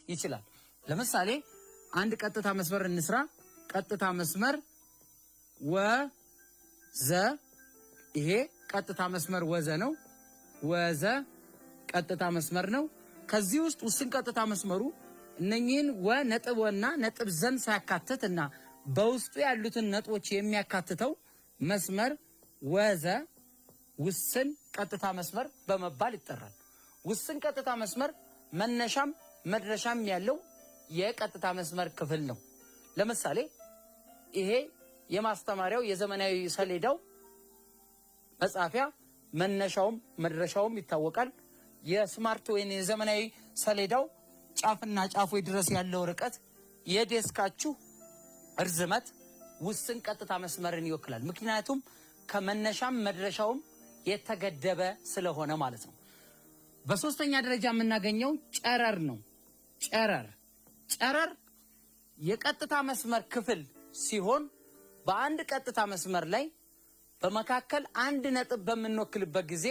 ይችላል። ለምሳሌ አንድ ቀጥታ መስመር እንስራ። ቀጥታ መስመር ወዘ ይሄ ቀጥታ መስመር ወዘ ነው። ወዘ ቀጥታ መስመር ነው። ከዚህ ውስጥ ውስን ቀጥታ መስመሩ እነኚህን ነጥብ ወና ነጥብ ዘን ሳያካትትና በውስጡ ያሉትን ነጥቦች የሚያካትተው መስመር ወዘ ውስን ቀጥታ መስመር በመባል ይጠራል። ውስን ቀጥታ መስመር መነሻም መድረሻም ያለው የቀጥታ መስመር ክፍል ነው። ለምሳሌ ይሄ የማስተማሪያው የዘመናዊ ሰሌዳው መጻፊያ መነሻውም መድረሻውም ይታወቃል። የስማርት ወይን የዘመናዊ ሰሌዳው ጫፍና ጫፉ ድረስ ያለው ርቀት የዴስካችሁ እርዝመት ውስን ቀጥታ መስመርን ይወክላል። ምክንያቱም ከመነሻም መድረሻውም የተገደበ ስለሆነ ማለት ነው። በሶስተኛ ደረጃ የምናገኘው ጨረር ነው። ጨረር የቀጥታ መስመር ክፍል ሲሆን በአንድ ቀጥታ መስመር ላይ በመካከል አንድ ነጥብ በምንወክልበት ጊዜ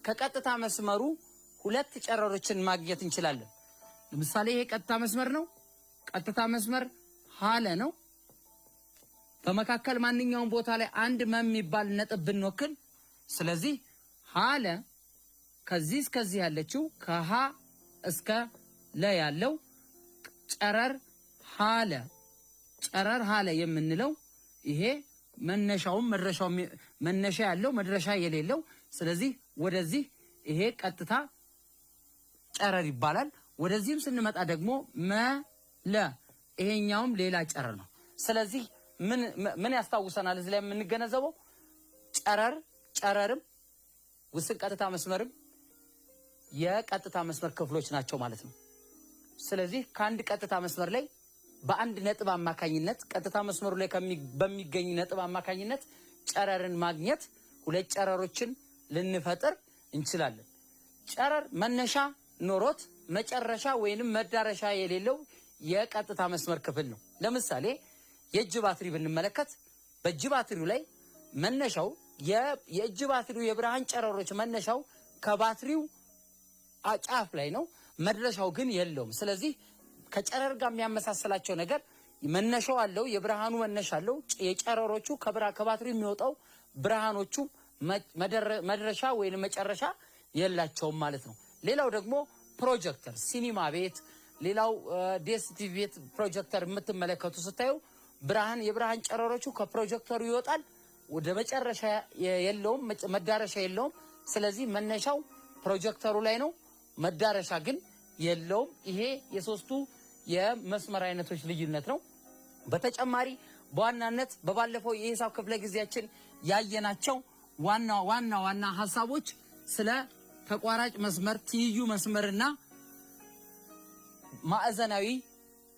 ከቀጥታ መስመሩ ሁለት ጨረሮችን ማግኘት እንችላለን። ለምሳሌ ይሄ ቀጥታ መስመር ነው። ቀጥታ መስመር ሀለ ነው። በመካከል ማንኛውም ቦታ ላይ አንድ የሚባል ነጥብ ብንወክል፣ ስለዚህ ሀለ ከዚህ እስከዚህ ያለችው ከሀ እስከ ለ ያለው ጨረር ሀለ የምንለው ይሄ መነሻውም መድረሻውም መነሻ ያለው መድረሻ የሌለው፣ ስለዚህ ወደዚህ ይሄ ቀጥታ ጨረር ይባላል። ወደዚህም ስንመጣ ደግሞ መለ ይሄኛውም ሌላ ጨረር ነው። ስለዚህ ምን ያስታውሰናል? እዚህ ላይ የምንገነዘበው ጨረርም ውስን ቀጥታ መስመርም የቀጥታ መስመር ክፍሎች ናቸው ማለት ነው። ስለዚህ ከአንድ ቀጥታ መስመር ላይ በአንድ ነጥብ አማካኝነት ቀጥታ መስመሩ ላይ በሚገኝ ነጥብ አማካኝነት ጨረርን ማግኘት ሁለት ጨረሮችን ልንፈጥር እንችላለን። ጨረር መነሻ ኖሮት መጨረሻ ወይንም መዳረሻ የሌለው የቀጥታ መስመር ክፍል ነው። ለምሳሌ የእጅ ባትሪ ብንመለከት በእጅ ባትሪው ላይ መነሻው የእጅ ባትሪው የብርሃን ጨረሮች መነሻው ከባትሪው ጫፍ ላይ ነው፣ መድረሻው ግን የለውም። ስለዚህ ከጨረር ጋር የሚያመሳሰላቸው ነገር መነሻው አለው፣ የብርሃኑ መነሻ አለው። የጨረሮቹ ከባትሪው የሚወጣው ብርሃኖቹ መድረሻ ወይንም መጨረሻ የላቸውም ማለት ነው። ሌላው ደግሞ ፕሮጀክተር ሲኒማ ቤት፣ ሌላው ዲኤስቲቪ ቤት ፕሮጀክተር የምትመለከቱ ስታዩ የብርሃን ጨረሮቹ ከፕሮጀክተሩ ይወጣል፣ ወደ መጨረሻ የለውም፣ መዳረሻ የለውም። ስለዚህ መነሻው ፕሮጀክተሩ ላይ ነው፣ መዳረሻ ግን የለውም። ይሄ የሶስቱ የመስመር አይነቶች ልዩነት ነው። በተጨማሪ በዋናነት በባለፈው የሂሳብ ክፍለ ጊዜያችን ያየናቸው ዋና ሐሳቦች ስለ ተቋራጭ መስመር፣ ትይዩ መስመርና ማዕዘናዊ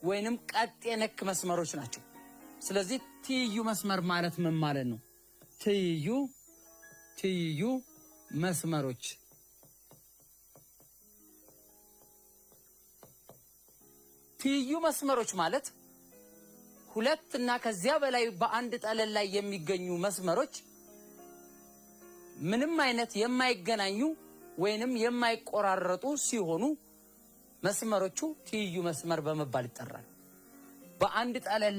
ወይንም ቀጥ ነክ መስመሮች ናቸው። ስለዚህ ትይዩ መስመር ማለት ምን ማለት ነው? ትይዩ መስመሮች ማለት ሁለት እና ከዚያ በላይ በአንድ ጠለል ላይ የሚገኙ መስመሮች ምንም አይነት የማይገናኙ ወይንም የማይቆራረጡ ሲሆኑ መስመሮቹ ትይዩ መስመር በመባል ይጠራል። በአንድ ጠለል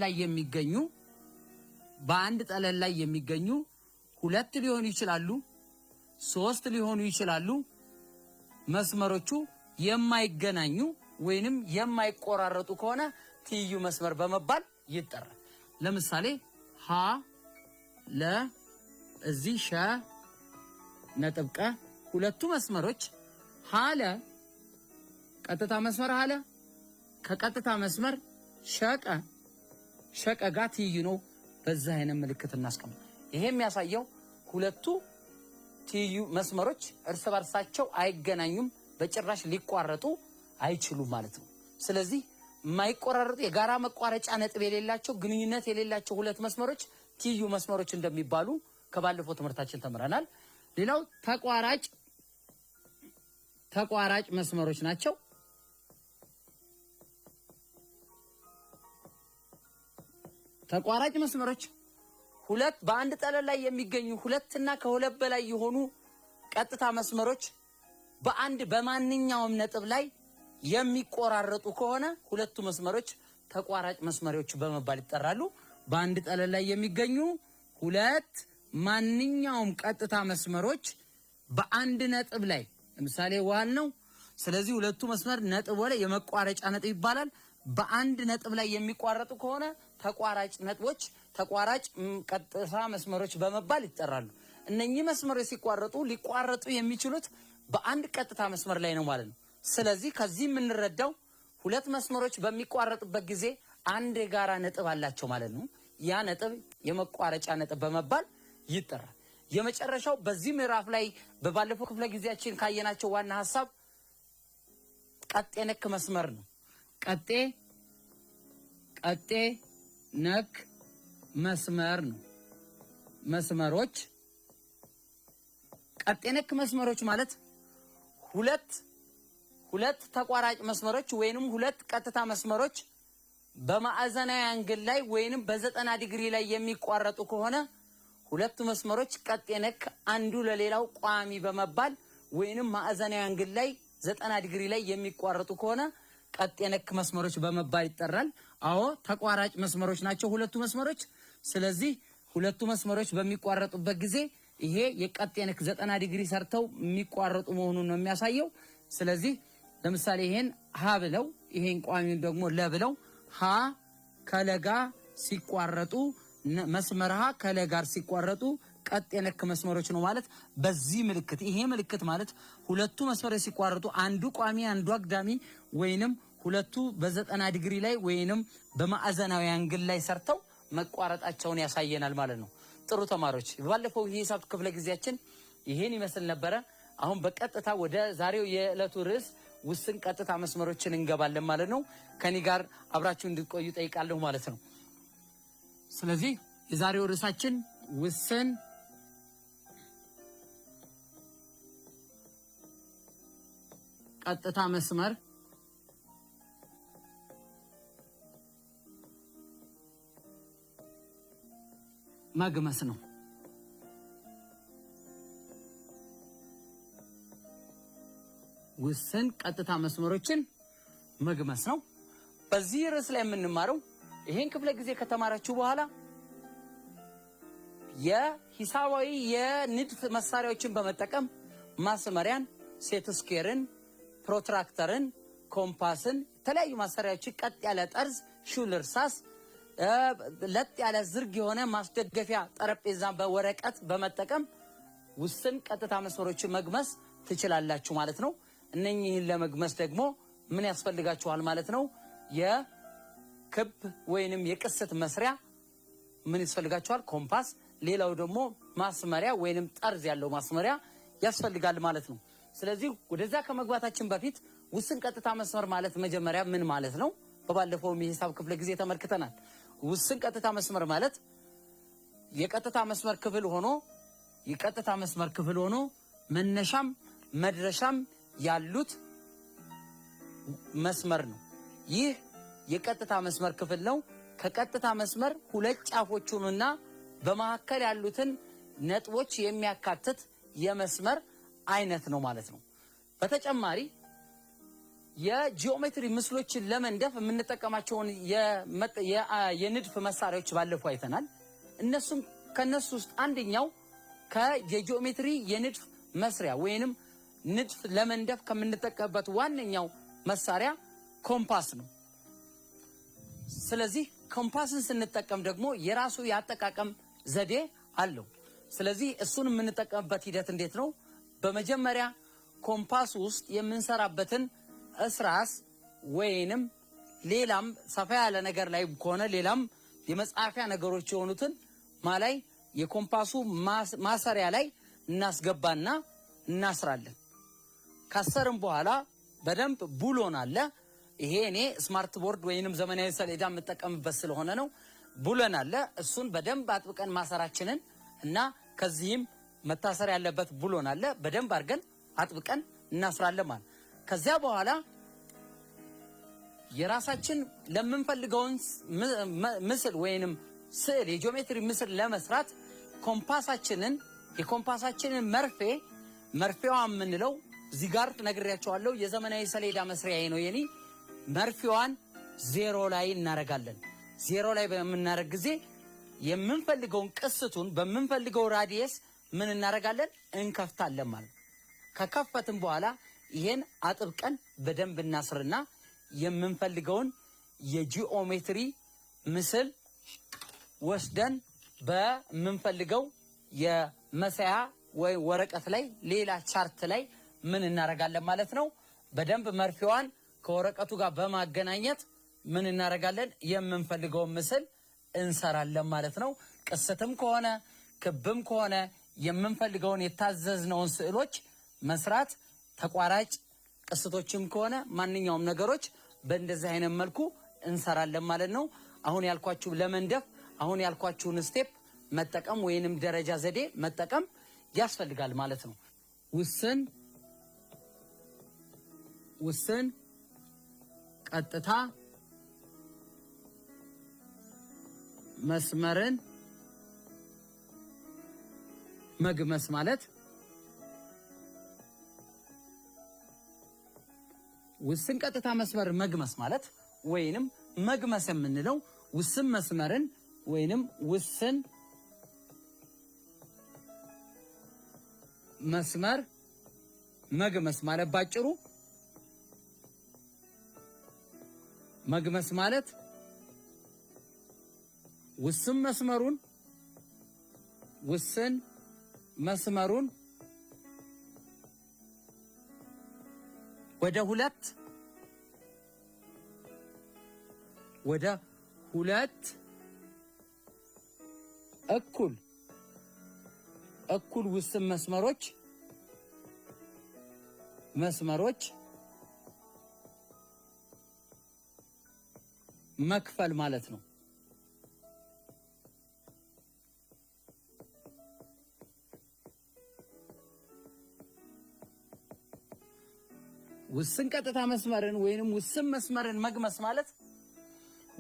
ላይ የሚገኙ ሁለት ሊሆኑ ይችላሉ፣ ሶስት ሊሆኑ ይችላሉ። መስመሮቹ የማይገናኙ ወይንም የማይቆራረጡ ከሆነ ትይዩ መስመር በመባል ይጠራል። ለምሳሌ ሀ ለ እዚህ ሸ ነጥብ ቀ ሁለቱ መስመሮች ሀለ ቀጥታ መስመር ሀለ ከቀጥታ መስመር ሸቀ ጋር ትይዩ ነው። በዛ አይነት ምልክት እናስቀምጥ። ይሄ የሚያሳየው ሁለቱ ትይዩ መስመሮች እርስ በርሳቸው አይገናኙም፣ በጭራሽ ሊቋረጡ አይችሉም ማለት ነው። ስለዚህ የማይቆራረጡ የጋራ መቋረጫ ነጥብ የሌላቸው ግንኙነት የሌላቸው ሁለት መስመሮች ትይዩ መስመሮች እንደሚባሉ ከባለፈው ትምህርታችን ተምረናል። ሌላው ተቋራጭ መስመሮች ናቸው። ተቋራጭ መስመሮች ሁለት በአንድ ጠለል ላይ የሚገኙ ሁለትና ከሁለት በላይ የሆኑ ቀጥታ መስመሮች በማንኛውም ነጥብ ላይ የሚቆራረጡ ከሆነ ሁለቱ መስመሮች ተቋራጭ መስመሮች በመባል ይጠራሉ። በአንድ ጠለል ላይ የሚገኙ ሁለት ማንኛውም ቀጥታ መስመሮች በአንድ ነጥብ ላይ ለምሳሌ ዋል ነው። ስለዚህ ሁለቱ መስመር ነጥብ ላይ የመቋረጫ ነጥብ ይባላል። በአንድ ነጥብ ላይ የሚቋረጡ ከሆነ ተቋራጭ ነጥቦች ተቋራጭ ቀጥታ መስመሮች በመባል ይጠራሉ። እነኚህ መስመሮች ሲቋረጡ ሊቋረጡ የሚችሉት በአንድ ቀጥታ መስመር ላይ ነው ማለት ነው። ስለዚህ ከዚህ የምንረዳው ሁለት መስመሮች በሚቋረጡበት ጊዜ አንድ የጋራ ነጥብ አላቸው ማለት ነው። ያ ነጥብ የመቋረጫ ነጥብ በመባል ይጠራል። የመጨረሻው በዚህ ምዕራፍ ላይ በባለፈው ክፍለ ጊዜያችን ካየናቸው ዋና ሐሳብ ቀጤ ነክ መስመር ነው። ቀጤ ነክ መስመር ነው። መስመሮች ቀጤ ነክ መስመሮች ማለት ሁለት ተቋራጭ መስመሮች ወይንም ሁለት ቀጥታ መስመሮች በማዕዘናዊ አንግል ላይ ወይንም በ90 ዲግሪ ላይ የሚቋረጡ ከሆነ ሁለቱ መስመሮች ቀጤ ነክ አንዱ ለሌላው ቋሚ በመባል ወይንም ማዕዘናዊ አንግል ላይ 90 ዲግሪ ላይ የሚቋረጡ ከሆነ ቀጤ ነክ መስመሮች በመባል ይጠራል። አዎ ተቋራጭ መስመሮች ናቸው ሁለቱ መስመሮች። ስለዚህ ሁለቱ መስመሮች በሚቋረጡበት ጊዜ ይሄ የቀጤ ነክ 90 ዲግሪ ሰርተው የሚቋረጡ መሆኑን ነው የሚያሳየው። ስለዚህ ለምሳሌ ይሄን ሀ ብለው ይሄን ቋሚውን ደግሞ ለ ብለው ሀ ከለጋ ሲቋረጡ መስመር ሀ ከለጋር ሲቋረጡ ቀጤ ነክ መስመሮች ነው ማለት በዚህ ምልክት። ይሄ ምልክት ማለት ሁለቱ መስመሮች ሲቋረጡ አንዱ ቋሚ አንዱ አግዳሚ ወይንም ሁለቱ በ90 ዲግሪ ላይ ወይንም በማዕዘናዊ አንግል ላይ ሰርተው መቋረጣቸውን ያሳየናል ማለት ነው። ጥሩ ተማሪዎች፣ ባለፈው የሂሳብ ክፍለ ጊዜያችን ይሄን ይመስል ነበረ። አሁን በቀጥታ ወደ ዛሬው የዕለቱ ርዕስ ውስን ቀጥታ መስመሮችን እንገባለን ማለት ነው። ከኔ ጋር አብራችሁ እንድትቆዩ ጠይቃለሁ ማለት ነው። ስለዚህ የዛሬው ርዕሳችን ውስን ቀጥታ መስመር መግመስ ነው። ውስን ቀጥታ መስመሮችን መግመስ ነው። በዚህ ርዕስ ላይ የምንማረው ይሄን ክፍለ ጊዜ ከተማራችሁ በኋላ የሂሳባዊ የንድፍ መሳሪያዎችን በመጠቀም ማስመሪያን፣ ሴት ስኩዌርን፣ ፕሮትራክተርን፣ ኮምፓስን የተለያዩ ማሰሪያዎችን ቀጥ ያለ ጠርዝ፣ ሹል እርሳስ፣ ለጥ ያለ ዝርግ የሆነ ማስደገፊያ ጠረጴዛ በወረቀት በመጠቀም ውስን ቀጥታ መስመሮችን መግመስ ትችላላችሁ ማለት ነው። እነኚህን ለመግመስ ደግሞ ምን ያስፈልጋችኋል ማለት ነው? የክብ ወይንም የቅስት መስሪያ ምን ያስፈልጋችኋል? ኮምፓስ። ሌላው ደግሞ ማስመሪያ ወይንም ጠርዝ ያለው ማስመሪያ ያስፈልጋል ማለት ነው። ስለዚህ ወደዛ ከመግባታችን በፊት ውስን ቀጥታ መስመር ማለት መጀመሪያ ምን ማለት ነው? በባለፈው የሂሳብ ክፍለ ጊዜ ተመልክተናል። ውስን ቀጥታ መስመር ማለት የቀጥታ መስመር ክፍል ሆኖ መነሻም መድረሻም ያሉት መስመር ነው። ይህ የቀጥታ መስመር ክፍል ነው። ከቀጥታ መስመር ሁለት ጫፎቹንና በመካከል ያሉትን ነጥቦች የሚያካትት የመስመር አይነት ነው ማለት ነው። በተጨማሪ የጂኦሜትሪ ምስሎችን ለመንደፍ የምንጠቀማቸውን የንድፍ መሳሪያዎች ባለፈው አይተናል። ከነሱ ውስጥ አንደኛው ከየጂኦሜትሪ የንድፍ መስሪያ ወይንም ንድፍ ለመንደፍ ከምንጠቀምበት ዋነኛው መሳሪያ ኮምፓስ ነው። ስለዚህ ኮምፓስን ስንጠቀም ደግሞ የራሱ የአጠቃቀም ዘዴ አለው። ስለዚህ እሱን የምንጠቀምበት ሂደት እንዴት ነው? በመጀመሪያ ኮምፓስ ውስጥ የምንሰራበትን እስራስ ወይንም ሌላም ሰፋ ያለ ነገር ላይ ከሆነ ሌላም የመጻፊያ ነገሮች የሆኑትን ማላይ የኮምፓሱ ማሰሪያ ላይ እናስገባና እናስራለን። ካሰርም በኋላ በደንብ ቡሎን አለ። ይሄ እኔ ስማርት ቦርድ ወይንም ዘመናዊ ሰሌዳ የምጠቀምበት ስለሆነ ነው። ቡሎን አለ። እሱን በደንብ አጥብቀን ማሰራችንን እና ከዚህም መታሰር ያለበት ቡሎን አለ። በደንብ አድርገን አጥብቀን እናስራለን ማለት። ከዚያ በኋላ የራሳችን ለምንፈልገውን ምስል ወይንም ስዕል የጂኦሜትሪ ምስል ለመስራት የኮምፓሳችንን መርፌዋ የምንለው እዚህ ጋር ነግሬያቸዋለሁ። የዘመናዊ ሰሌዳ መስሪያዬ ነው የኔ። መርፌዋን 0 ላይ እናረጋለን። 0 ላይ በምናረግ ጊዜ የምንፈልገውን ቅስቱን በምንፈልገው ራዲየስ ምን እናረጋለን? እንከፍታለን ማለት ነው። ከከፈትን በኋላ ይሄን አጥብቀን በደንብ እናስርና የምንፈልገውን የጂኦሜትሪ ምስል ወስደን በምንፈልገው የመሳያ ወይ ወረቀት ላይ ሌላ ቻርት ላይ ምን እናረጋለን ማለት ነው። በደንብ መርፌዋን ከወረቀቱ ጋር በማገናኘት ምን እናረጋለን? የምንፈልገውን ምስል እንሰራለን ማለት ነው። ቅስትም ከሆነ ክብም ከሆነ የምንፈልገውን የታዘዝነውን ስዕሎች መስራት፣ ተቋራጭ ቅስቶችም ከሆነ ማንኛውም ነገሮች በእንደዚህ አይነት መልኩ እንሰራለን ማለት ነው። አሁን ያልኳችሁ ለመንደፍ አሁን ያልኳችሁን ስቴፕ መጠቀም ወይንም ደረጃ ዘዴ መጠቀም ያስፈልጋል ማለት ነው። ውስን ቀጥታ መስመርን መግመስ ማለት ውስን ቀጥታ መስመር መግመስ ማለት ወይንም መግመስ የምንለው ውስን መስመርን ወይንም ውስን መስመር መግመስ ማለት ባጭሩ መግመስ ማለት ውስን መስመሩን ወደ ሁለት እኩል ውስን መስመሮች መክፈል ማለት ነው። ውስን ቀጥታ መስመርን ወይንም ውስን መስመርን መግመስ ማለት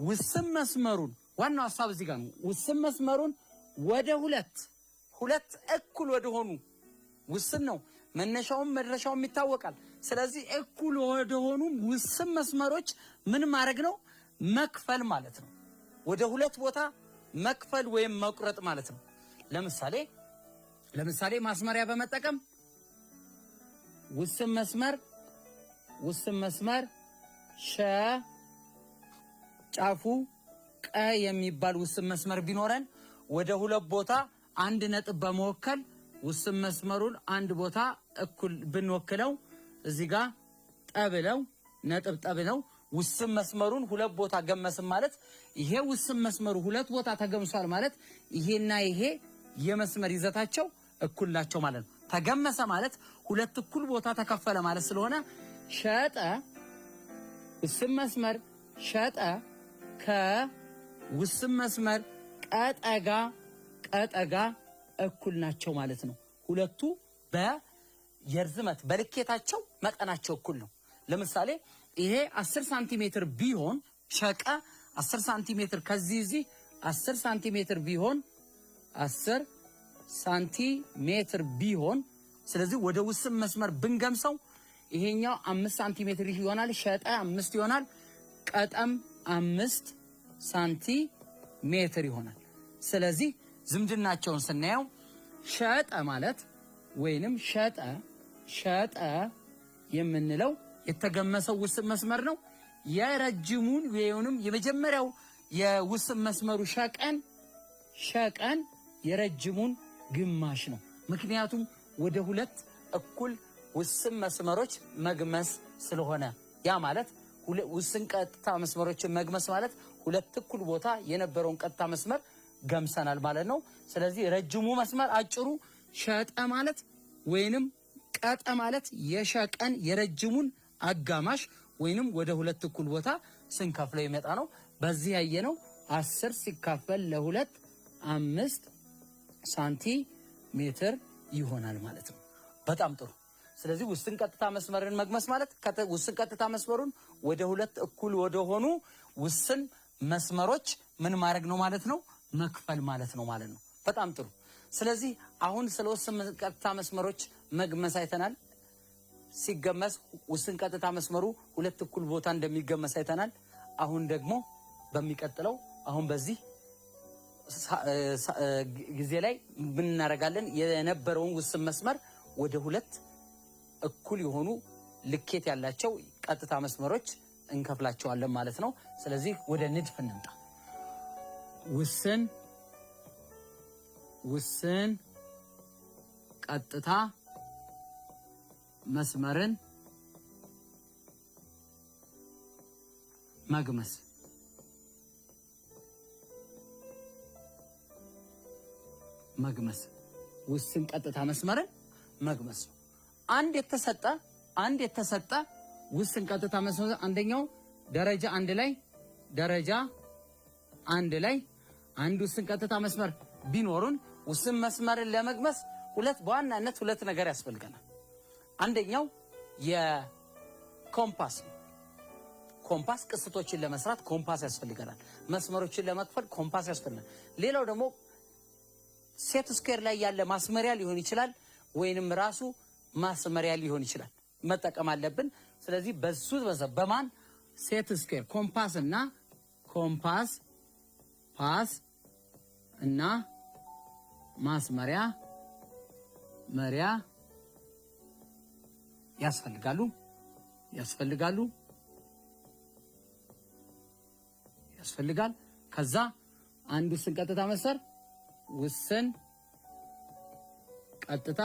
ውስን መስመሩን ዋናው ሐሳብ እዚህ ጋር ነው። ውስን መስመሩን ወደ ሁለት እኩል ወደ ሆኑ ውስን ነው መነሻውም መድረሻውም ይታወቃል። ስለዚህ እኩል ወደ ሆኑ ውስን መስመሮች ምን ማድረግ ነው? መክፈል ማለት ነው። ወደ ሁለት ቦታ መክፈል ወይም መቁረጥ ማለት ነው። ለምሳሌ ማስመሪያ በመጠቀም ውስን መስመር ጫፉ ቀ የሚባል ውስን መስመር ቢኖረን ወደ ሁለት ቦታ አንድ ነጥብ በመወከል ውስን መስመሩን አንድ ቦታ እኩል ብንወክለው እዚህ ጋር ጠብለው ነጥብ ጠብለው ውስን መስመሩን ሁለት ቦታ ገመስም ማለት ይሄ ውስን መስመሩ ሁለት ቦታ ተገምሷል ማለት ይሄና ይሄ የመስመር ይዘታቸው እኩል ናቸው ማለት ነው። ተገመሰ ማለት ሁለት እኩል ቦታ ተከፈለ ማለት ስለሆነ ውስን መስመር ሸጠ ከውስን መስመር ቀጠጋ እኩል ናቸው ማለት ነው። ሁለቱ በየርዝመት በልኬታቸው መጠናቸው እኩል ነው። ለምሳሌ ይሄ 10 ሳንቲሜትር ቢሆን ሸቀ 10 ሳንቲሜትር ከዚህ 10 ሳንቲሜትር ቢሆን 10 ሳንቲሜትር ቢሆን ስለዚህ ወደ ውስን መስመር ብንገምሰው ይሄኛው 5 ሳንቲሜትር ይሆናል። ሸጠ 5 ይሆናል። ቀጠም 5 ሳንቲሜትር ይሆናል። ስለዚህ ዝምድናቸውን ስናየው ሸጠ ማለት ወይንም ሸጠ የምንለው የተገመሰው ውስን መስመር ነው። የረጅሙን ወይንም የመጀመሪያው የውስን መስመሩ ሸቀን የረጅሙን ግማሽ ነው። ምክንያቱም ወደ ሁለት እኩል ውስን መስመሮች መግመስ ስለሆነ ያ ማለት ውስን ቀጥታ መስመሮችን መግመስ ማለት ሁለት እኩል ቦታ የነበረውን ቀጥታ መስመር ገምሰናል ማለት ነው። ስለዚህ ረጅሙ መስመር አጭሩ ሸጠ ማለት ወይንም ቀጠ ማለት የሸቀን የረጅሙን አጋማሽ ወይንም ወደ ሁለት እኩል ቦታ ስንከፍለው ይመጣ ነው። በዚህ ያየነው 10 ሲካፈል ለ2 5 ሳንቲሜትር ይሆናል ማለት ነው። በጣም ጥሩ። ስለዚህ ውስን ቀጥታ መስመርን መግመስ ማለት ውስን ቀጥታ መስመሩን ወደ ሁለት እኩል ወደ ሆኑ ውስን መስመሮች ምን ማድረግ ነው ማለት ነው? መክፈል ማለት ነው ማለት ነው። በጣም ጥሩ። ስለዚህ አሁን ስለ ውስን ቀጥታ መስመሮች መግመስ አይተናል። ሲገመስ ውስን ቀጥታ መስመሩ ሁለት እኩል ቦታ እንደሚገመስ አይተናል። አሁን ደግሞ በሚቀጥለው አሁን በዚህ ጊዜ ላይ ምን እናደርጋለን? የነበረውን ውስን መስመር ወደ ሁለት እኩል የሆኑ ልኬት ያላቸው ቀጥታ መስመሮች እንከፍላቸዋለን ማለት ነው። ስለዚህ ወደ ንድፍ እንምጣ። ውስን ቀጥታ መስመርን መግመስ ውስን ቀጥታ መስመርን መግመስ ነው። አንድ የተሰጠ ውስን ቀጥታ መስመር አንደኛው ደረጃ አንድ ላይ አንድ ውስን ቀጥታ መስመር ቢኖሩን ውስን መስመርን ለመግመስ በዋናነት ሁለት ነገር ያስፈልገናል። አንደኛው የኮምፓስ ኮምፓስ ቅስቶችን ለመስራት ኮምፓስ ያስፈልገናል። መስመሮችን ለመክፈል ኮምፓስ ያስፈልገናል። ሌላው ደግሞ ሴት ስኩዌር ላይ ያለ ማስመሪያ ሊሆን ይችላል ወይንም ራሱ ማስመሪያ ሊሆን ይችላል መጠቀም አለብን። ስለዚህ በማን ሴት ስኩዌር ፓስ እና ማስመሪያ ያስፈልጋል። ከዛ አንድ ውስን ቀጥታ መስመር ውስን ቀጥታ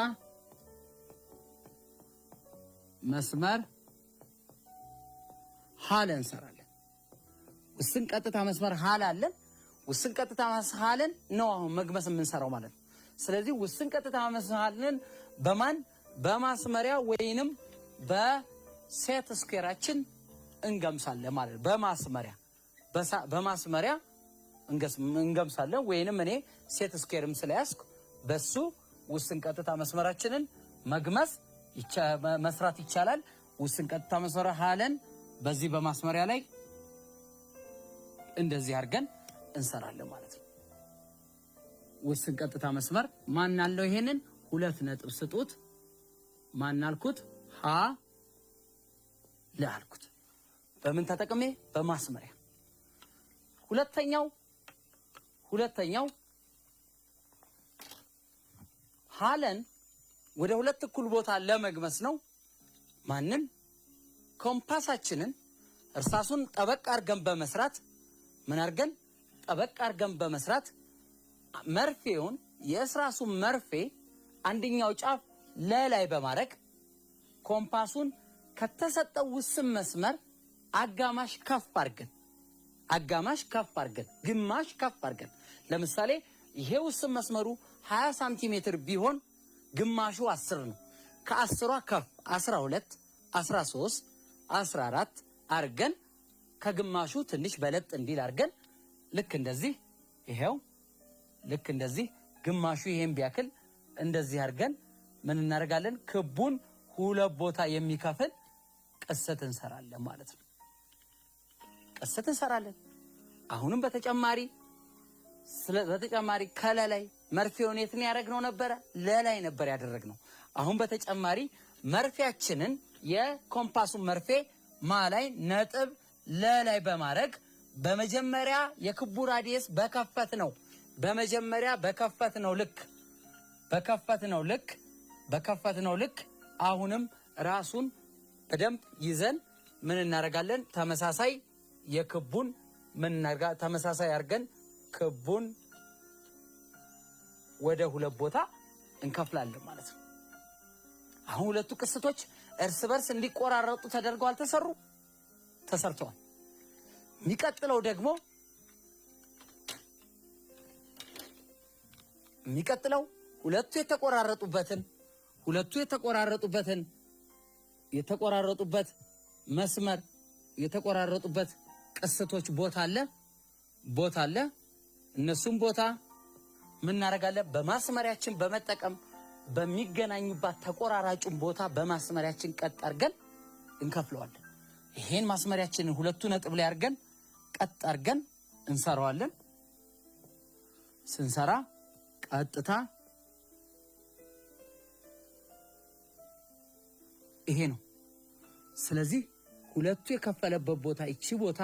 መስመር ሀለ እንሰራለን። ውስን ቀጥታ መስመር ሀለ አለን። ውስን ቀጥታ መስመርን ነው አሁን መግመስ የምንሰራው ማለት ነው። ስለዚህ ውስን ቀጥታ መስመርን በማስመሪያ ወይንም በሴት ስኩዌራችን እንገምሳለን ማለት ነው። በማስመሪያ እንገምሳለን ወይንም እኔ ሴት ስኩዌርም ስለያዝኩ በሱ ውስን ቀጥታ መስመራችንን መስራት ይቻላል። ውስን ቀጥታ መስመር ሀለን በዚህ በማስመሪያ ላይ እንደዚህ አድርገን እንሰራለን ማለት ነው። ውስን ቀጥታ መስመር ማን አለው? ይሄንን 2 ነጥብ ስጡት። ማን አልኩት? ሀ ለአልኩት። በምን ተጠቅሜ? በማስመሪያ። ሁለተኛው ሀለን ወደ ሁለት እኩል ቦታ ለመግመስ ነው። ማንን? ኮምፓሳችንን እርሳሱን ጠበቅ አድርገን በመስራት መርፌውን የእስራሱን መርፌ አንደኛው ጫፍ ለላይ በማድረግ ኮምፓሱን ከተሰጠው ውስን መስመር ግማሽ ከፍ አድርገን ለምሳሌ ይሄ ውስን መስመሩ 20 ሳንቲሜትር ቢሆን ግማሹ 10 ነው። ከ10ሯ ከፍ 12፣ 13፣ 14 አድርገን ከግማሹ ትንሽ በለጥ እንዲል አድርገን ልክ እንደዚህ ግማሹ ይሄን ቢያክል እንደዚህ አድርገን ምን እናደርጋለን? ክቡን 2 ቦታ የሚከፍል ቅስት እንሰራለን ማለት ነው። ቅስት እንሰራለን። አሁንም በተጨማሪ ከለላይ መርፌውን የት ነው ያደረግነው ነበረ? ለላይ ነበር ያደረግነው። አሁን በተጨማሪ መርፌያችንን የኮምፓሱን መርፌ ላይ ነጥብ ለላይ በማድረግ በመጀመሪያ የክቡ ራዲየስ በከፈትነው ልክ አሁንም ራሱን በደንብ ይዘን ምን እናደርጋለን? ተመሳሳይ አድርገን ክቡን ወደ 2 ቦታ እንከፍላለን ማለት ነው። አሁን ሁለቱ ቅስቶች እርስ በርስ እንዲቆራረጡ ተደርገው ተሰርተዋል። የሚቀጥለው ሁለቱ የተቆራረጡበት መስመር የተቆራረጡበት ቅስቶች ቦታ አለ። እነሱም ቦታ ምን እናደርጋለን? በማስመሪያችን በመጠቀም በሚገናኙባት ተቆራራጩን ቦታ በማስመሪያችን ቀጥ አድርገን እንከፍለዋለን። ይሄን ማስመሪያችንን 2 ነጥብ ላይ አድርገን ቀጥ አድርገን እንሰራዋለን። ስንሰራ ቀጥታ ይሄ ነው። ስለዚህ ሁለቱ የከፈለበት ቦታ እቺ ቦታ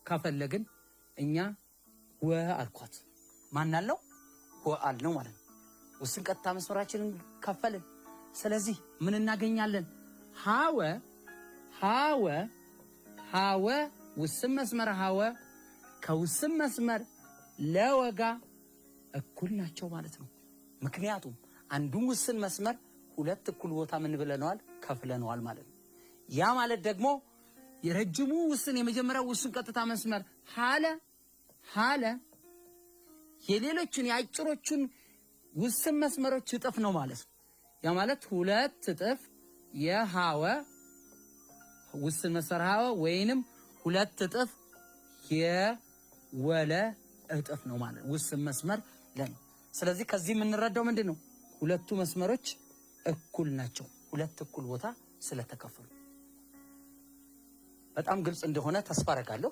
ካፈለግን እኛ ወ አልኳት ማናለው ወ አልነው ማለት ነው። ውስን ቀጥታ መስመራችንን ከፈልን። ስለዚህ ምን እናገኛለን? ሀወ ውስን መስመር ሀወ ከውስን መስመር ለወጋ እኩል ናቸው ማለት ነው። ምክንያቱም አንዱን ውስን መስመር ሁለት እኩል ቦታ ምን ብለነዋል? ከፍለነዋል ማለት ነው። ያ ማለት ደግሞ የረጅሙ ውስን የመጀመሪያው ውስን ቀጥታ መስመር ሀለ የሌሎችን የአጭሮቹን ውስን መስመሮች እጥፍ ነው ማለት ነው። ያ ማለት ሁለት እጥፍ የሀወ ውስን መስመር ሀወ ወይንም ሁለት እጥፍ የወለ እጥፍ ነው ማለት ውስን መስመር ለን። ስለዚህ ከዚህ የምንረዳው ምንድነው? ሁለቱ መስመሮች እኩል ናቸው፣ ሁለት እኩል ቦታ ስለተከፈሉ። በጣም ግልጽ እንደሆነ ተስፋ አደርጋለሁ።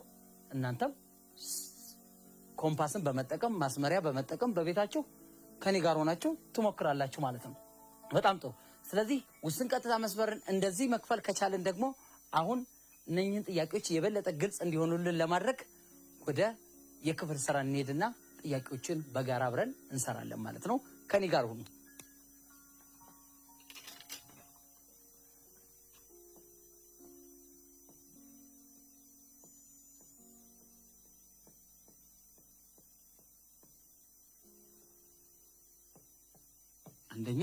እናንተም ኮምፓስን በመጠቀም ማስመሪያ በመጠቀም በቤታችሁ ከኔ ጋር ሆናችሁ ትሞክራላችሁ ማለት ነው። በጣም ጥሩ። ስለዚህ ውስን ቀጥታ መስመርን እንደዚህ መክፈል ከቻልን ደግሞ አሁን እነኝህን ጥያቄዎች የበለጠ ግልጽ እንዲሆኑልን ለማድረግ ወደ የክፍል ስራ እንሄድና ጥያቄዎችን በጋራ አብረን እንሰራለን ማለት ነው። ከኔ ጋር ሁኑ። አንደኛ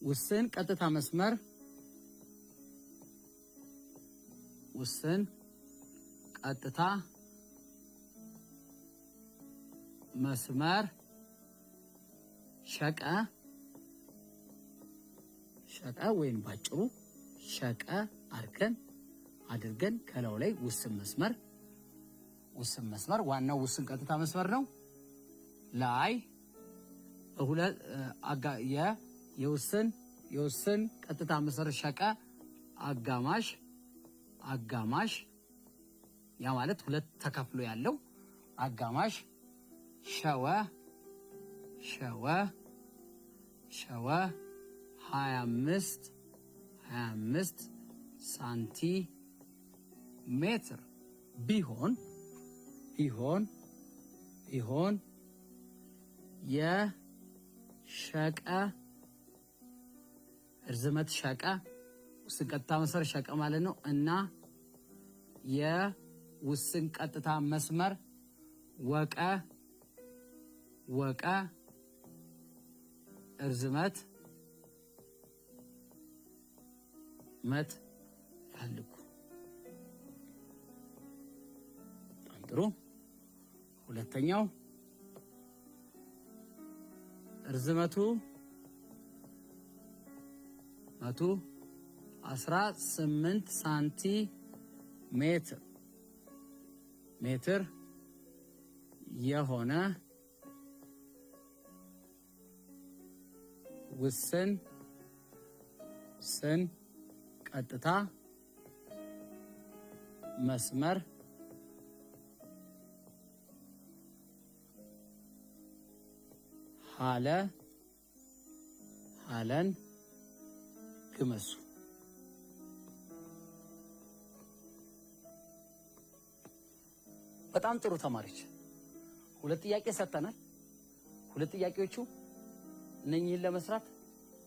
ውስን ቀጥታ መስመር ሸቀ ወይም ባጭሩ ሸቀ አድርገን ከላው ላይ ውስን መስመር ዋናው ውስን ቀጥታ መስመር ነው ላይ የውስን ቀጥታ መስመር ሸቀ አጋማሽ ያ ማለት ሁለት ተከፍሎ ያለው አጋማሽ ሸወ 25 ሳንቲሜትር ቢሆን የሸቀ ርዝመት ሸቀ ውስን ቀጥታ መስመር ሸቀ ማለት ነው እና የውስን ቀጥታ መስመር ወቀ ርዝመት ፈልጉ። ጥሩ። ሁለተኛው ርዝመቱ 18 ሳንቲሜትር የሆነ ውስን ቀጥታ መስመር ሀለን ግመሱ። በጣም ጥሩ ተማሪዎች፣ ሁለት ጥያቄ ሰጥተናል። ሁለት ጥያቄዎቹ እነኚህን ለመስራት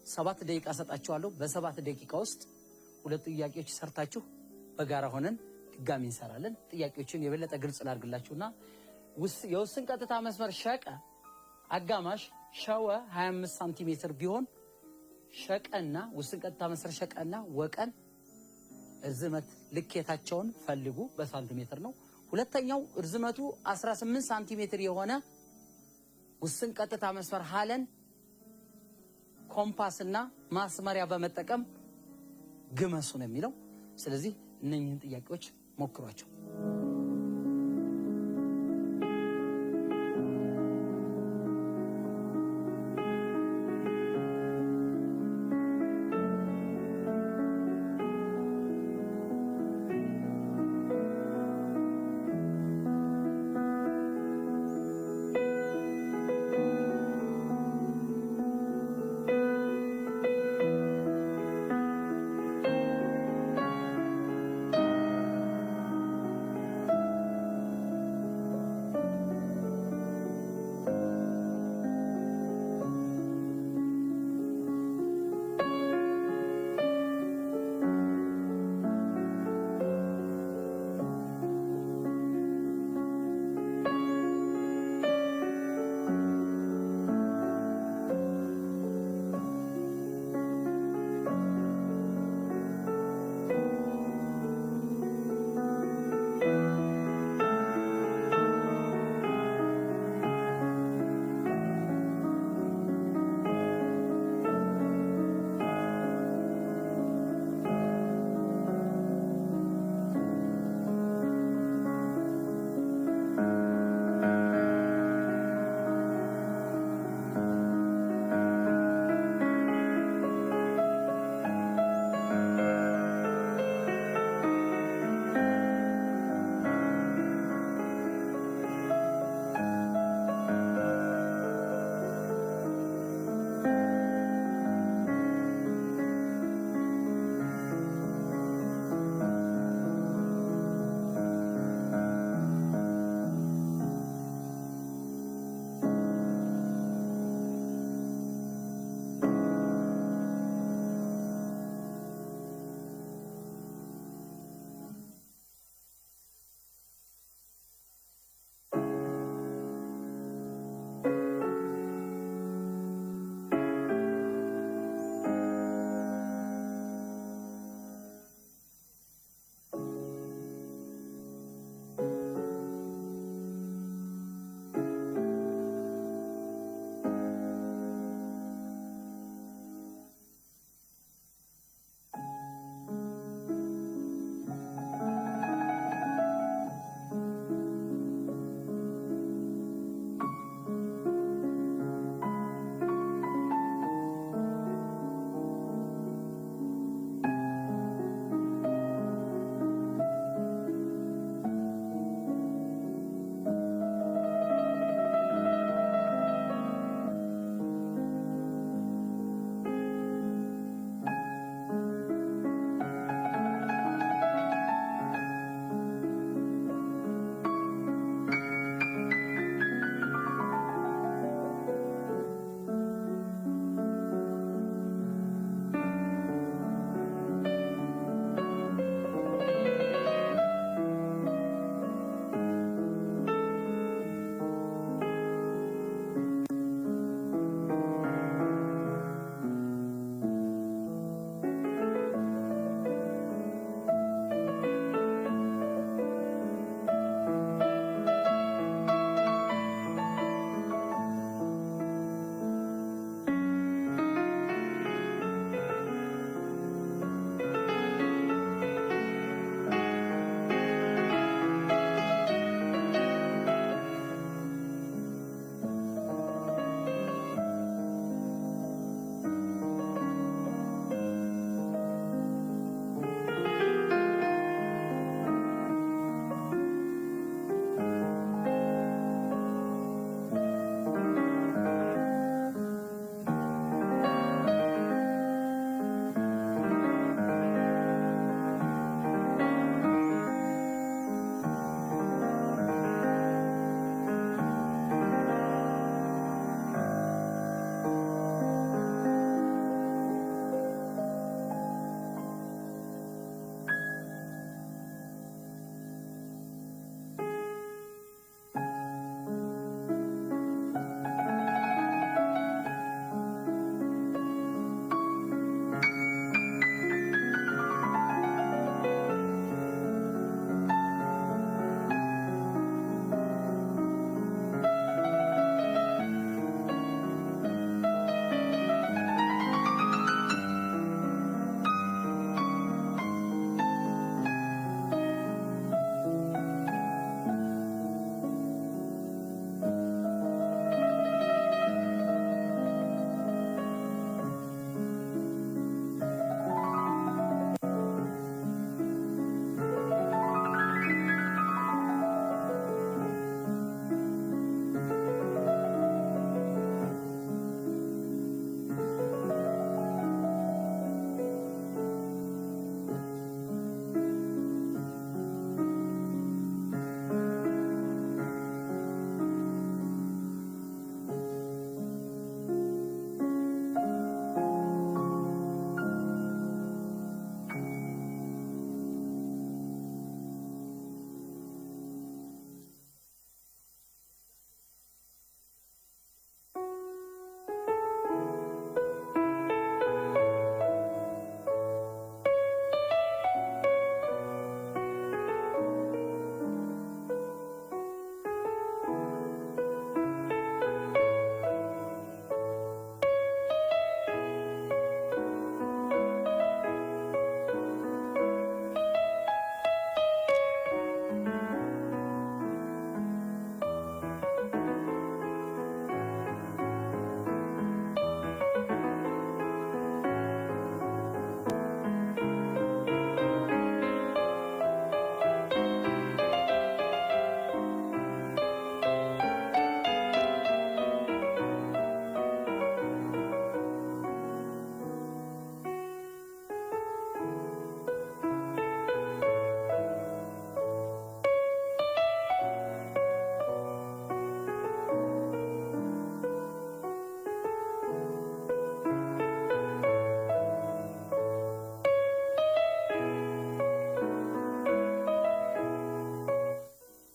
7 ደቂቃ ሰጣችኋለሁ። በ7 ደቂቃ ውስጥ ሁለት ጥያቄዎች ሰርታችሁ በጋራ ሆነን ድጋሚ እንሰራለን። ጥያቄዎችን የበለጠ ግልጽ ላድርግላችሁና የውስን ቀጥታ መስመር ሸቀ አጋማሽ ሸወ 25 ሳንቲሜትር ቢሆን ሸቀና ውስን ቀጥታ መስመር ሸቀና ወቀን ርዝመት ልኬታቸውን ፈልጉ። በሳንቲሜትር ነው። ሁለተኛው ርዝመቱ 18 ሳንቲሜትር የሆነ ውስን ቀጥታ መስመር ሀለን ኮምፓስና ማስመሪያ በመጠቀም ግመሱ ነው የሚለው። ስለዚህ እነኚህን ጥያቄዎች ሞክሯቸው።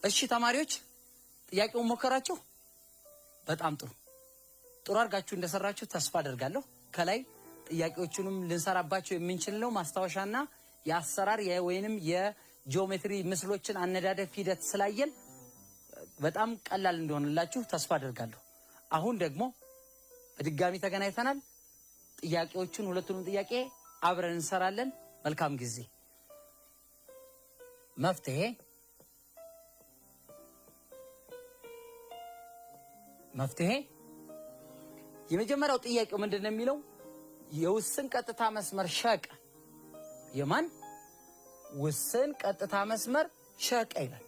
እሺ ተማሪዎች ጥያቄውን ሞከራችሁ? በጣም ጥሩ አድርጋችሁ እንደሰራችሁ ተስፋ አደርጋለሁ። ከላይ ጥያቄዎቹንም ልንሰራባቸው የምንችለው ማስታወሻና የአሰራር ወይንም የጂኦሜትሪ ምስሎችን አነዳደፍ ሂደት ስላየን በጣም ቀላል እንደሆነላችሁ ተስፋ አደርጋለሁ። አሁን ደግሞ በድጋሚ ተገናኝተናል። ጥያቄዎቹን ሁለቱንም ጥያቄ አብረን እንሰራለን። መልካም ጊዜ። መፍትሄ የመጀመሪያው ጥያቄው ምንድነው የሚለው? የውስን ቀጥታ መስመር ሸቀ የማን ውስን ቀጥታ መስመር ሸቀ ይላል።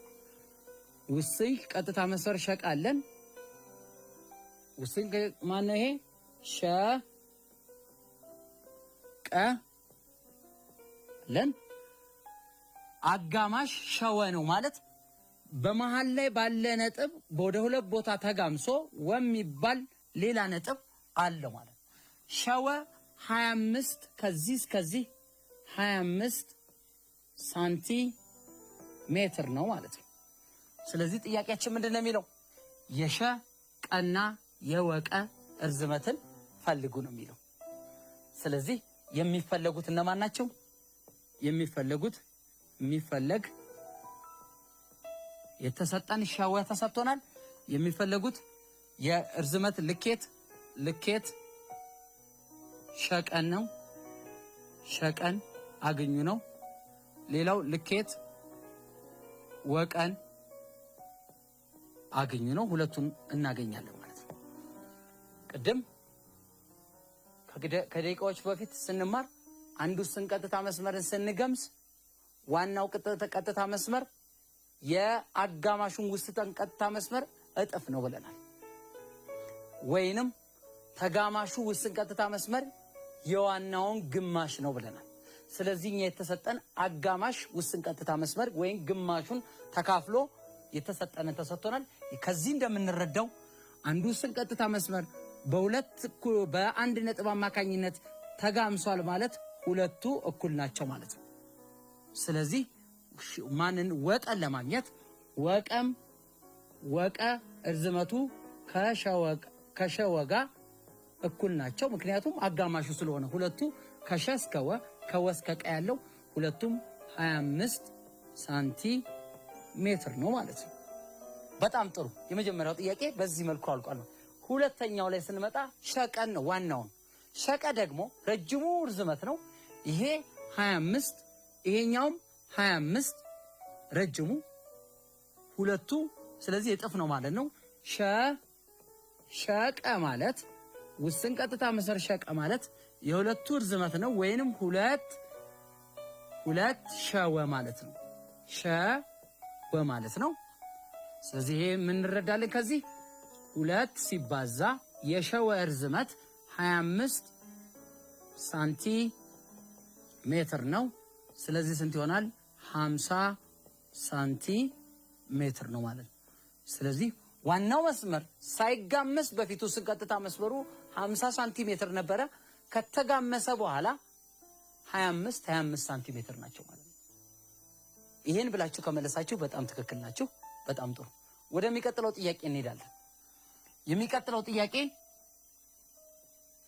ውስን ቀጥታ መስመር ሸቀ አለን። ውስን ማን ነው ይሄ? ሸቀ ለን አጋማሽ ሸወ ነው ማለት በመሃል ላይ ባለ ነጥብ ወደ ሁለት ቦታ ተጋምሶ ወሚባል ሌላ ነጥብ አለ ማለት ነው። ሸወ 25 ከዚህ እስከዚህ 25 ሳንቲሜትር ነው ማለት ነው። ስለዚህ ጥያቄያችን ምንድነው የሚለው? የሸ ቀና የወቀ እርዝመትን ፈልጉ ነው የሚለው። ስለዚህ የሚፈለጉት እነማን ናቸው? የሚፈለግ የተሰጠን ሸወ ተሰጥቶናል። የሚፈለጉት የእርዝመት ልኬት ሸቀን ነው። ሸቀን አገኙ ነው። ሌላው ልኬት ወቀን አገኙ ነው። ሁለቱን እናገኛለን ማለት ነው። ቅድም ከደቂቃዎች በፊት ስንማር አንዱ ቀጥታ መስመርን ስንገምስ ዋናው ቀጥታ መስመር የአጋማሹን ውስጠን ቀጥታ መስመር እጥፍ ነው ብለናል። ወይንም ተጋማሹ ውስን ቀጥታ መስመር የዋናውን ግማሽ ነው ብለናል። ስለዚህ የተሰጠን አጋማሽ ውስን ቀጥታ መስመር ወይም ግማሹን ተካፍሎ የተሰጠን ተሰጥቶናል። ከዚህ እንደምንረዳው አንዱ ውስን ቀጥታ መስመር በአንድ ነጥብ አማካኝነት ተጋምሷል ማለት ሁለቱ እኩል ናቸው ማለት ነው። ስለዚህ ማንን ወቀን ለማግኘት ወቀ እርዝመቱ ከሸወጋ እኩል ናቸው። ምክንያቱም አጋማሹ ስለሆነ ሁለቱ ከሸ እስከ ወ ከወ እስከ ቀ ያለው ሁለቱም 25 ሳንቲሜትር ነው ማለት ነው። በጣም ጥሩ። የመጀመሪያው ጥያቄ በዚህ መልኩ አልቋል። ሁለተኛው ላይ ስንመጣ ሸቀን ነው ዋናውን። ሸቀ ደግሞ ረጅሙ ርዝመት ነው። ይሄ 25 ይሄኛውም 25 ረጅሙ ሁለቱ ስለዚህ እጥፍ ነው ማለት ነው። ሸቀ ማለት ውስን ቀጥታ መስመር ሸቀ ማለት የሁለቱ ርዝመት ነው ወይንም ሁለት ሸወ ማለት ነው። ሸወ ማለት ነው። ስለዚህ ይሄ ምን እንረዳለን ከዚህ? ሁለት ሲባዛ የሸወ ርዝመት 25 ሳንቲሜትር ነው። ስለዚህ ስንት ይሆናል? 50 ሳንቲሜትር ነው ማለት ነው። ስለዚህ ዋናው መስመር ሳይጋመስ በፊቱ ውስን ቀጥታ መስመሩ 50 ሳንቲሜትር ነበረ። ከተጋመሰ በኋላ 25 ሳንቲሜትር ናቸው ማለት ነው። ይሄን ብላችሁ ከመለሳችሁ በጣም ትክክል ናችሁ። በጣም ጥሩ። ወደሚቀጥለው ጥያቄ እንሄዳለን። የሚቀጥለው ጥያቄ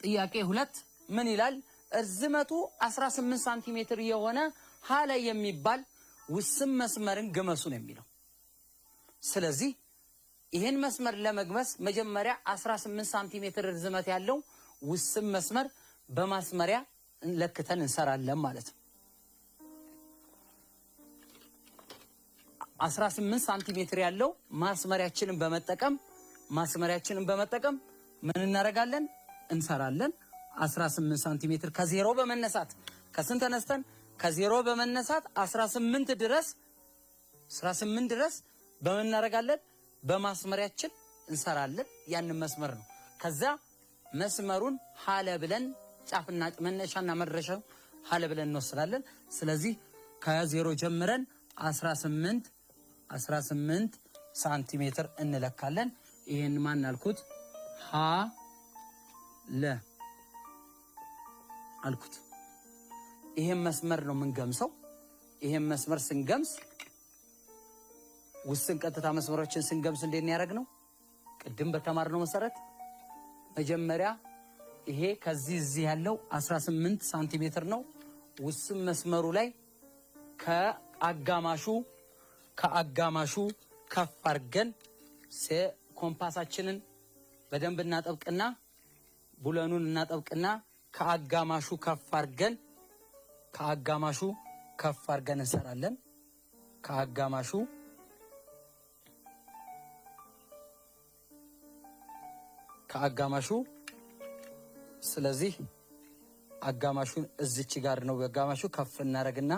2 ምን ይላል? እርዝመቱ 18 ሳንቲሜትር የሆነ ሀለ የሚባል ውስን መስመርን ግመሱ ነው የሚለው። ስለዚህ ይሄን መስመር ለመግመስ መጀመሪያ 18 ሳንቲሜትር ርዝመት ያለው ውስን መስመር በማስመሪያ ለክተን እንሰራለን ማለት ነው። 18 ሳንቲሜትር ያለው ማስመሪያችንን በመጠቀም ምን እናደርጋለን? እንሰራለን። 18 ሳንቲሜትር ከዜሮ በመነሳት ከስንት ተነስተን? ከዜሮ በመነሳት 18 ድረስ በምን እናደርጋለን? በማስመሪያችን እንሰራለን። ያንን መስመር ነው። ከዛ መስመሩን ሀለ ብለን ጫፍና መነሻና መድረሻው ሀለ ብለን እንወስዳለን። ስለዚህ ከዜሮ ጀምረን 18 ሳንቲሜትር እንለካለን። ይሄን ማን አልኩት? ሀ ለ አልኩት። ይሄን መስመር ነው የምንገምሰው። ይሄን መስመር ስንገምስ ውስን ቀጥታ መስመሮችን ስንገምስ እንዴት ነው ያደረግነው? ቅድም በተማርነው መሰረት መጀመሪያ ይሄ ከዚህ እዚህ ያለው 18 ሳንቲሜትር ነው። ውስን መስመሩ ላይ ከአጋማሹ ከፍ አድርገን ኮምፓሳችንን በደንብ እናጠብቅና ቡለኑን እናጠብቅና ከአጋማሹ ከፍ አድርገን እንሰራለን። ከአጋማሹ ስለዚህ አጋማሹን እዚች ጋር ነው። በአጋማሹ ከፍ እናደርግና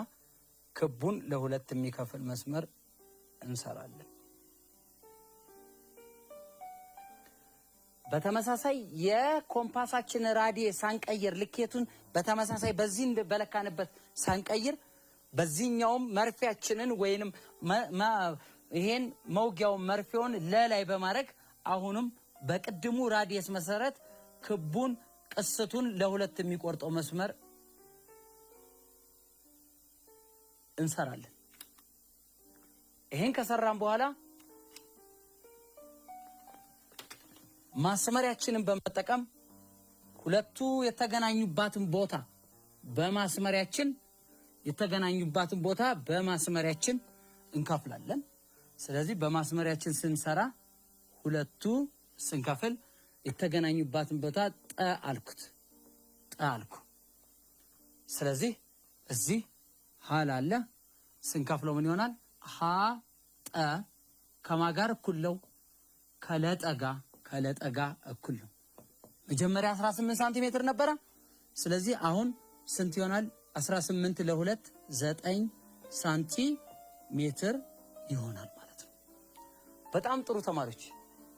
ክቡን ለሁለት የሚከፍል መስመር እንሰራለን። በተመሳሳይ የኮምፓሳችን ራዲየስ ሳንቀይር ልኬቱን በተመሳሳይ በዚህ በለካንበት ሳንቀይር በዚህኛውም መርፊያችንን ወይንም ይሄን መውጊያውን መርፊያውን ለላይ በማድረግ አሁንም በቅድሙ ራዲየስ መሰረት ክቡን ቅስቱን ለሁለት የሚቆርጠው መስመር እንሰራለን። ይሄን ከሰራን በኋላ ማስመሪያችንን በመጠቀም ሁለቱ የተገናኙባትን ቦታ በማስመሪያችን እንከፍላለን። ስለዚህ በማስመሪያችን ስንሰራ ሁለቱ ስንከፍል የተገናኙባትን ቦታ ጠ አልኩ። ስለዚህ እዚህ ሀል አለ ስንከፍለው ምን ይሆናል? ሀ ጠ ከማጋር እኩል ነው ከለጠጋ እኩል ነው። መጀመሪያ 18 ሳንቲሜትር ነበረ። ስለዚህ አሁን ስንት ይሆናል? 18 ለ2 9 ሳንቲሜትር ይሆናል ማለት ነው። በጣም ጥሩ ተማሪዎች፣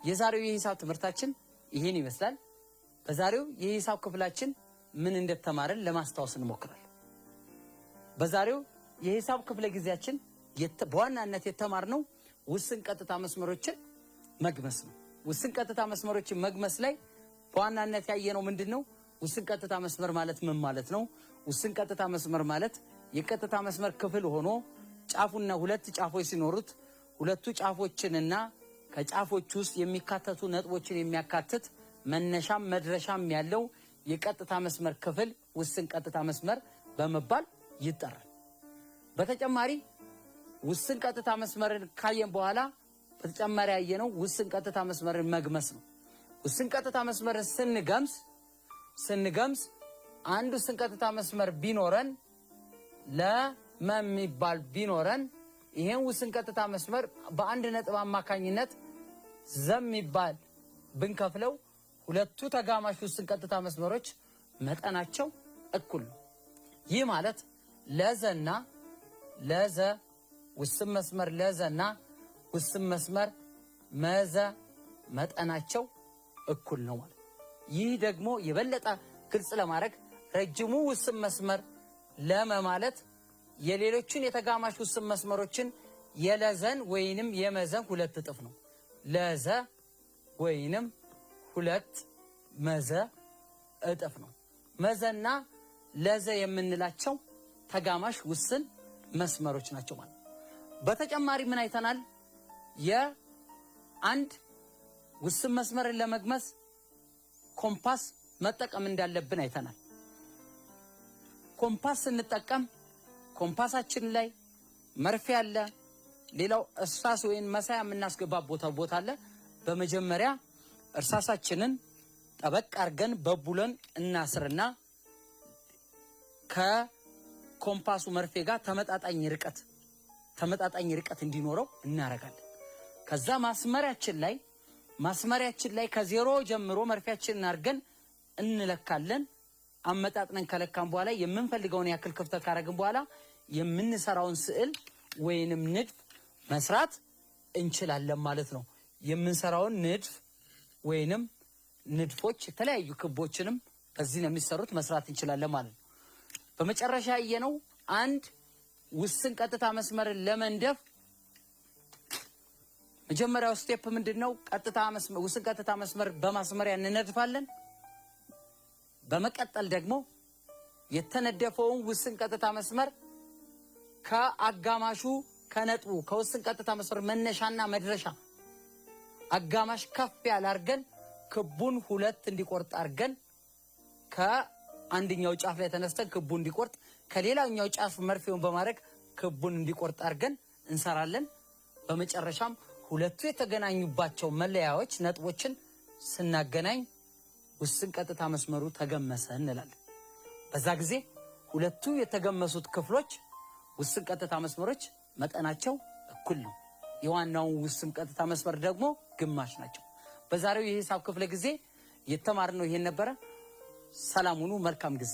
የዛሬው የሂሳብ ትምህርታችን ይሄን ይመስላል። በዛሬው የሂሳብ ክፍላችን ምን እንደተማረን ለማስታወስ እንሞክራለን። በዛሬው የሂሳብ ክፍለ ጊዜያችን በዋናነት የተማርነው ውስን ቀጥታ መስመሮችን መግመስ ነው። ውስን ቀጥታ መስመሮችን መግመስ ላይ በዋናነት ያየነው ምንድነው? ውስን ቀጥታ መስመር ማለት ምን ማለት ነው? ውስን ቀጥታ መስመር ማለት የቀጥታ መስመር ክፍል ሆኖ ጫፉና ሁለት ጫፎች ሲኖሩት ሁለቱ ጫፎችንና ከጫፎች ውስጥ የሚካተቱ ነጥቦችን የሚያካትት መነሻም መድረሻም ያለው የቀጥታ መስመር ክፍል ውስን ቀጥታ መስመር በመባል ይጠራል። በተጨማሪ ውስን ቀጥታ መስመርን ካየን በኋላ በተጨማሪ ያየነው ውስን ቀጥታ መስመርን መግመስ ነው። ውስን ቀጥታ መስመርን ስንገምስ አንድ ውስን ቀጥታ መስመር ቢኖረን ለመሚባል ቢኖረን ይሄን ውስን ቀጥታ መስመር በአንድ ነጥብ አማካኝነት ዘሚባል ብንከፍለው ሁለቱ ተጋማሽ ውስን ቀጥታ መስመሮች መጠናቸው እኩል ነው። ይህ ማለት ለዘ ውስን መስመር ለዘና ውስን መስመር መዘ መጠናቸው እኩል ነው ማለት። ይህ ደግሞ የበለጠ ግልጽ ለማድረግ ረጅሙ ውስን መስመር ለመ ማለት የሌሎችን የተጋማሽ ውስን መስመሮችን የለዘን ወይንም የመዘን ሁለት እጥፍ ነው። ለዘ ወይንም ሁለት መዘ እጥፍ ነው። መዘና ለዘ የምንላቸው ተጋማሽ ውስን መስመሮች ናቸው ማለት። በተጨማሪ ምን አይተናል? የአንድ ውስን መስመርን ለመግመስ ኮምፓስ መጠቀም እንዳለብን አይተናል። ኮምፓስ ስንጠቀም ኮምፓሳችን ላይ መርፌ አለ። ሌላው እርሳስ ወይን መሳያ የምናስገባበት ቦታ አለ። በመጀመሪያ እርሳሳችንን ጠበቅ አድርገን በቡለን እናስርና ከኮምፓሱ መርፌ ጋር ተመጣጣኝ ርቀት እንዲኖረው እናረጋለን። ከዛ ማስመሪያችን ላይ ከዜሮ ጀምሮ መርፌያችንን አድርገን እንለካለን። አመጣጥነን ከለካን በኋላ የምንፈልገውን ያክል ክፍተት ካረግን በኋላ የምንሰራውን ስዕል ወይንም ንድፍ መስራት እንችላለን ማለት ነው። የምንሰራውን ንድፍ ወይንም ንድፎች የተለያዩ ክቦችንም በዚህ ነው የሚሰሩት መስራት እንችላለን ማለት ነው። በመጨረሻ ያየነው አንድ ውስን ቀጥታ መስመርን ለመንደፍ መጀመሪያው ስቴፕ ምንድነው? ውስን ቀጥታ መስመር በማስመሪያ እንነድፋለን። በመቀጠል ደግሞ የተነደፈውን ውስን ቀጥታ መስመር ከአጋማሹ ከነጥቡ ከውስን ቀጥታ መስመር መነሻና መድረሻ አጋማሽ ከፍ ያለ አድርገን ክቡን ሁለት እንዲቆርጥ አድርገን ከአንደኛው ጫፍ ላይ ተነስተን ክቡን እንዲቆርጥ ከሌላኛው ጫፍ መርፌውን በማድረግ ክቡን እንዲቆርጥ አድርገን እንሰራለን። በመጨረሻም ሁለቱ የተገናኙባቸው መለያዎች ነጥቦችን ስናገናኝ ውስን ቀጥታ መስመሩ ተገመሰ እንላለን። በዛ ጊዜ ሁለቱ የተገመሱት ክፍሎች ውስን ቀጥታ መስመሮች መጠናቸው እኩል ነው። የዋናው ውስን ቀጥታ መስመር ደግሞ ግማሽ ናቸው። በዛሬው የሂሳብ ክፍለ ጊዜ የተማርነው ይሄን ነበረ። ሰላም ሁኑ። መልካም ጊዜ